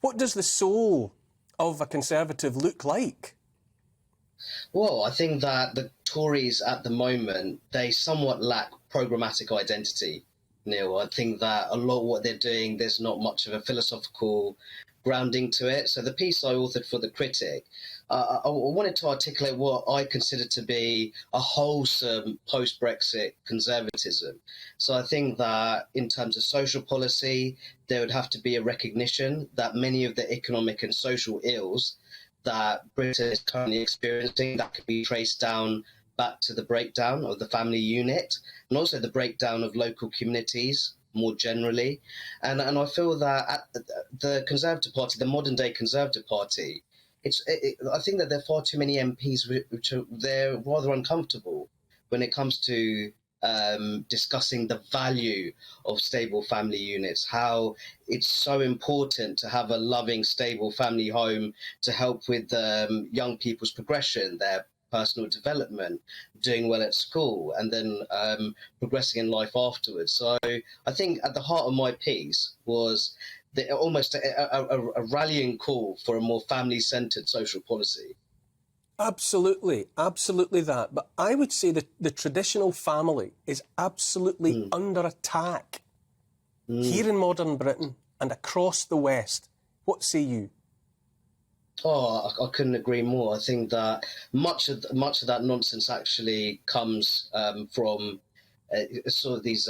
What does the soul of a Conservative look like? Well, I think that the Tories at the moment, they somewhat lack programmatic identity, Neil. I think that a lot of what they're doing, there's not much of a philosophical grounding to it. So the piece I authored for The Critic, I wanted to articulate what I consider to be a wholesome post-Brexit conservatism. So I think that in terms of social policy, there would have to be a recognition that many of the economic and social ills that Britain is currently experiencing, that could be traced down back to the breakdown of the family unit and also the breakdown of local communities more generally. And I feel that at the Conservative Party, the modern day Conservative Party, I think that there are far too many MPs which are, they're rather uncomfortable when it comes to discussing the value of stable family units, how it's so important to have a loving, stable family home to help with young people's progression, their personal development, doing well at school, and then progressing in life afterwards. So I think at the heart of my piece was almost a rallying call for a more family-centred social policy. Absolutely, absolutely that. But I would say that the traditional family is absolutely under attack here in modern Britain and across the West. What say you? Oh, I couldn't agree more. I think that much of that nonsense actually comes from sort of these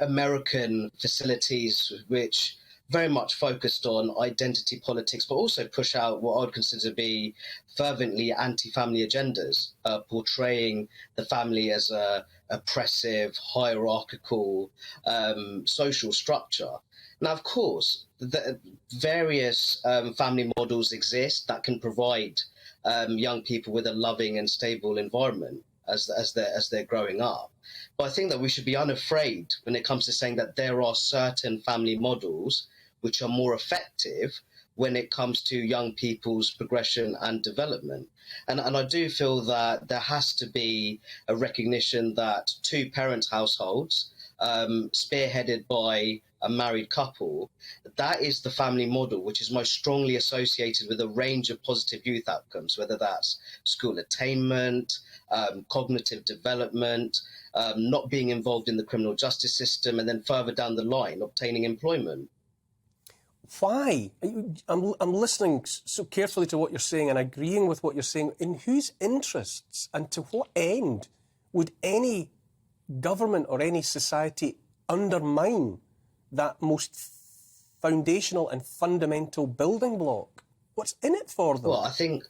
American facilities which very much focused on identity politics, but also push out what I would consider to be fervently anti-family agendas, portraying the family as a oppressive, hierarchical social structure. Now, of course, the various family models exist that can provide young people with a loving and stable environment as they're growing up. But I think that we should be unafraid when it comes to saying that there are certain family models which are more effective when it comes to young people's progression and development. And I do feel that there has to be a recognition that two-parent households, spearheaded by a married couple, that is the family model which is most strongly associated with a range of positive youth outcomes, whether that's school attainment, cognitive development, not being involved in the criminal justice system, and then further down the line, obtaining employment. Why? I'm listening so carefully to what you're saying and agreeing with what you're saying. In whose interests and to what end would any government or any society undermine that most foundational and fundamental building block? What's in it for them? Well, I think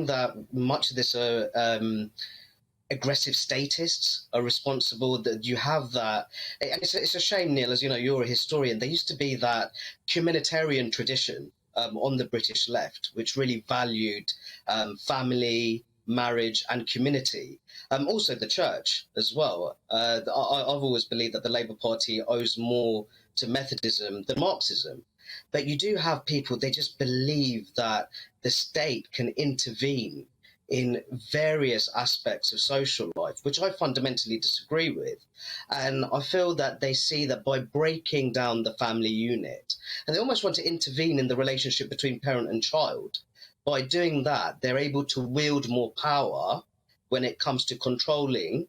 that much of this aggressive statists are responsible, that you have that. And it's a shame, Neil, as you know, you're a historian. There used to be that communitarian tradition on the British left, which really valued family, marriage and community. Also the church as well. I've always believed that the Labour Party owes more to Methodism than Marxism. But you do have people, they just believe that the state can intervene in various aspects of social life, which I fundamentally disagree with. And I feel that they see that by breaking down the family unit, and they almost want to intervene in the relationship between parent and child. By doing that, they're able to wield more power when it comes to controlling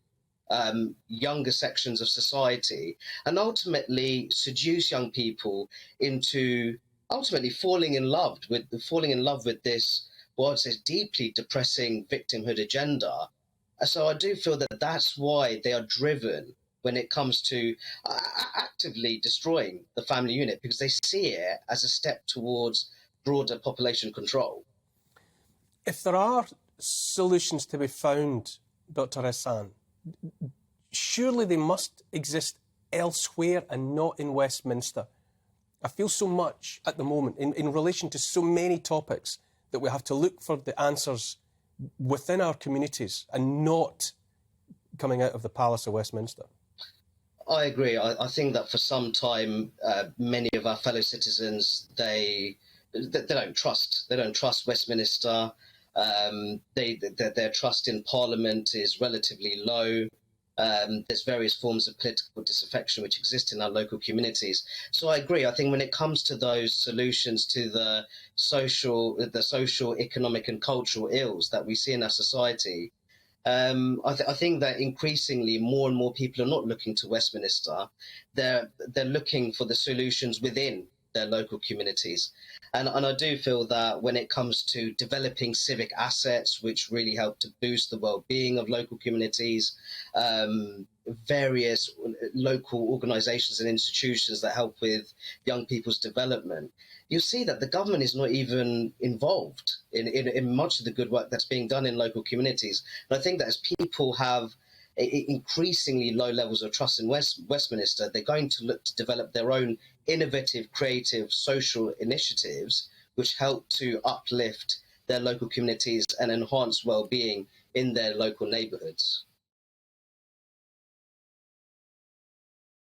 younger sections of society and ultimately seduce young people into ultimately falling in love with this, what I'd say, deeply depressing victimhood agenda. So I do feel that that's why they are driven when it comes to actively destroying the family unit, because they see it as a step towards broader population control. If there are solutions to be found, Dr. Ehsan, surely they must exist elsewhere and not in Westminster. I feel so much at the moment in relation to so many topics that we have to look for the answers within our communities and not coming out of the Palace of Westminster. I agree. I think that for some time, many of our fellow citizens, they don't trust Westminster. Their trust in Parliament is relatively low. There's various forms of political disaffection which exist in our local communities. So I agree. I think when it comes to those solutions to the social, economic, and cultural ills that we see in our society, I think that increasingly more and more people are not looking to Westminster. They're looking for the solutions within their local communities. And I do feel that when it comes to developing civic assets, which really help to boost the well-being of local communities, various local organisations and institutions that help with young people's development, you'll see that the government is not even involved in much of the good work that's being done in local communities. And I think that as people have increasingly low levels of trust in Westminster, they're going to look to develop their own innovative, creative social initiatives which help to uplift their local communities and enhance well-being in their local neighbourhoods.